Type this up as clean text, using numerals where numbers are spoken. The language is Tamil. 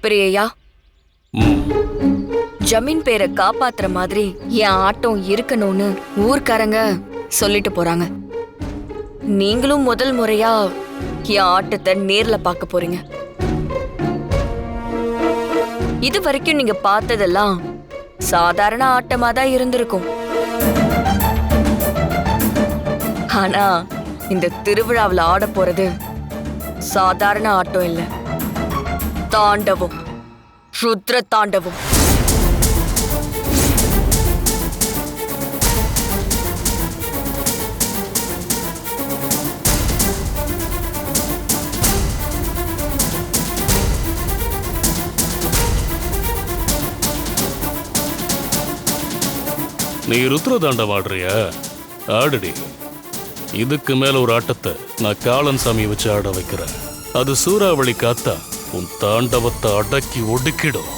பிரியையா, ம். ஜமீன் பேரை காப்பாத்துற மாதிரி என் ஆட்டம் இருக்கணும்னு ஊர்க்காரங்க சொல்லிட்டு போறாங்க. நீங்களும் முதல் முறையா என் ஆட்டத்தை நேர்ல பார்க்க போறீங்க. இது வரைக்கும் நீங்க பார்த்ததெல்லாம் சாதாரண ஆட்டமா தான் இருந்திருக்கும். ஆனா இந்த திருவிழாவில் ஆட போறது சாதாரண ஆட்டம் இல்ல, தாண்டவம், ருத்ர தாண்டவம். நீ ருத்ரதாண்டம் ஆடுறியா? ஆடுடி. இதுக்கு மேல ஒரு ஆட்டத்தை நான் காளன் சாமியை வச்சு ஆட வைக்கிறேன். அது சூறாவளி காத்தா உன் தாண்டவத்தை அடக்கி ஒடுக்கிடும்.